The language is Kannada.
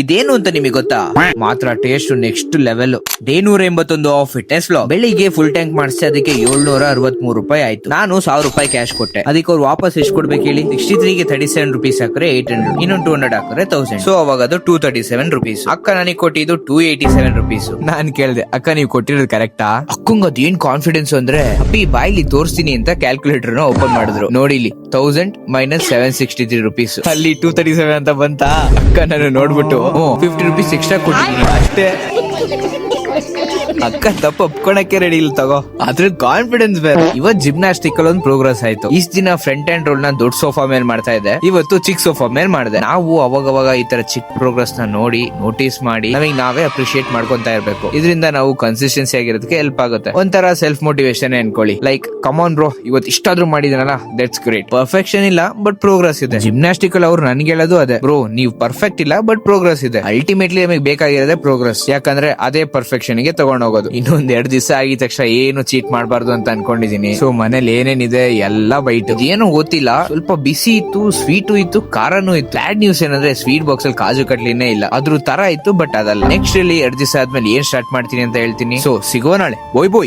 ಇದೇನು ಅಂತ ನಿಮಗೆ ಗೊತ್ತಾ? ಮಾತ್ರ taste next level. Day 181 of fitness flow. ಬೆಳಿಗ್ಗೆ ಫುಲ್ ಟ್ಯಾಂಕ್ ಮಾಡಿಸಿ ಅದಕ್ಕೆ 763 ರೂಪಾಯಿ ಆಯ್ತು. ನಾನು 1000 ರೂಪಾಯಿ ಕ್ಯಾಶ್ ಕೊಟ್ಟೆ. ಅದಕ್ಕೆ ಅವ್ರು ವಾಪಸ್ ಎಷ್ಟು ಕೊಡ್ಬೇಕು ಹೇಳಿ? 63 ಗೆ 37 ರುಪೀಸ್ ಹಾಕ್ರೆ 800, ಇನ್ನೊಂದು 200 ಹಾಕ್ರೆ 1000. ಸೊ ಅವಾಗ ಅದು 237 ರುಪೀಸ್. ಅಕ್ಕ ನನಗೆ ಕೊಟ್ಟಿದ್ದು 287 ರುಪೀಸ್. ನಾನ್ ಕೇಳ್ದೆ, ಅಕ್ಕ ನೀವು ಕೊಟ್ಟಿರೋದು ಕರೆಕ್ಟಾ? ಅಕ್ಕಂಗ ಅದೇನ್ ಕಾನ್ಫಿಡೆನ್ಸ್ ಅಂದ್ರೆ, ಅಪ್ಪಿ ಬಾಯ್ಲಿ ತೋರಿಸ್ತೀನಿ ಅಂತ ಕ್ಯಾಲ್ಕುಲೇಟರ್ ನ ಓಪನ್ ಮಾಡಿದ್ರು. ನೋಡಿಲಿ 1000 ಮೈನಸ್ 763 ರುಪೀಸ್. ಅಲ್ಲಿ 237 ಅಂತ ಬಂತ. ಅಕ್ಕ ನಾನು ನೋಡ್ಬಿಟ್ಟು 50 ರುಪೀಸ್ ಎಕ್ಸ್ಟ್ರಾ ಕೊಟ್ಟಿದ್ದೀನಿ ಅಷ್ಟೇ. ಅಕ್ಕ ತಪ್ಪ ಒಪ್ಕೊಳಕ್ಕೆ ರೆಡಿ ಇಲ್ಲ ತಗೋ. ಅದ್ರ ಕಾನ್ಫಿಡೆನ್ಸ್ ಬೇರೆ. ಇವತ್ ಜಿಮ್ನಾಸ್ಟಿಕ್ ಅಲ್ಲಿ ಒಂದು ಪ್ರೋಗ್ರೆಸ್ ಆಯ್ತು. ಇಷ್ಟ ದಿನ ಫ್ರಂಟ್ ಅಂಡ್ ರೋಲ್ ನ ದೊಡ್ಡ ಸೋಫಾ ಮೇಲೆ ಮಾಡ್ತಾ ಇದ್ದೆ, ಇವತ್ತು ಚಿಕ್ಕ ಸೋಫಾ ಮೇಲೆ ಮಾಡಿದೆ. ನಾವು ಅವಾಗ ಈ ತರ ಚಿಕ್ಕ ಪ್ರೋಗ್ರೆಸ್ ನ ನೋಡಿ ನೋಟಿಸ್ ಮಾಡಿ ನಮಗೆ ನಾವೇ ಅಪ್ರಿಶಿಯೇಟ್ ಮಾಡ್ಕೊಂತಾ ಇರ್ಬೇಕು. ಇದರಿಂದ ನಾವು ಕನ್ಸಿಸ್ಟೆನ್ಸಿ ಆಗಿರೋದಕ್ಕೆ ಹೆಲ್ಪ್ ಆಗುತ್ತೆ. ಒಂಥರ ಸೆಲ್ಫ್ ಮೋಟಿವೇಶನ್ ಅನ್ಕೊಳ್ಳಿ. ಲೈಕ್ ಕಮಾನ್ ಬ್ರೋ, ಇವತ್ತು ಇಷ್ಟಾದ್ರೂ ಮಾಡಿದನಲ್ಲ, ದಟ್ಸ್ ಗ್ರೇಟ್. ಪರ್ಫೆಕ್ಷನ್ ಇಲ್ಲ ಬಟ್ ಪ್ರೋಗ್ರೆಸ್ ಇದೆ. ಜಿಮ್ನಾಸ್ಟಿಕ್ ಅಲ್ಲಿ ಅವ್ರು ನನ್ಗೆ ಹೇಳೋದು ಅದೇ, ಬ್ರೋ ನೀವು ಪರ್ಫೆಕ್ಟ್ ಇಲ್ಲ ಬಟ್ ಪ್ರೋಗ್ರೆಸ್ ಇದೆ. ಅಲ್ಟಿಮೇಟ್ಲಿ ನಮಗೆ ಬೇಕಾಗಿರೋದೇ ಪ್ರೋಗ್ರೆಸ್. ಯಾಕಂದ್ರೆ ಅದೇ ಪರ್ಫೆಕ್ಷನ್ ಗೆ ತಗೊಂಡ್ ಹೋಗೋದು. ಇನ್ನೊಂದ್ 2 ದಿವಸ ಆಗಿದ ತಕ್ಷಣ ಏನು ಚೀಟ್ ಮಾಡಬಾರ್ದು ಅಂತ ಅನ್ಕೊಂಡಿದೀನಿ. ಸೊ ಮನೇಲಿ ಏನೇನಿದೆ ಎಲ್ಲ ಬೈಟ್. ಏನೋ ಗೊತ್ತಿಲ್ಲ, ಸ್ವಲ್ಪ ಬಿಸಿ ಇತ್ತು, ಸ್ವೀಟು ಇತ್ತು, ಖಾರನೂ ಇತ್ತು. ಬ್ಯಾಡ್ ನ್ಯೂಸ್ ಏನಂದ್ರೆ ಸ್ವೀಟ್ ಬಾಕ್ಸ್ ಅಲ್ಲಿ ಕಾಜು ಕಟ್ಲಿನೇ ಇಲ್ಲ. ಅದ್ರ ತರ ಇತ್ತು ಬಟ್ ಅದಲ್ಲ. ನೆಕ್ಸ್ಟ್ ಅಲ್ಲಿ 2 ದಿವಸ ಆದ್ಮೇಲೆ ಏನ್ ಸ್ಟಾರ್ಟ್ ಮಾಡ್ತೀನಿ ಅಂತ ಹೇಳ್ತೀನಿ. ಸೊ ಸಿಗೋ ನಾಳೆ. ಬೋಯ್ ಬೋಯ್.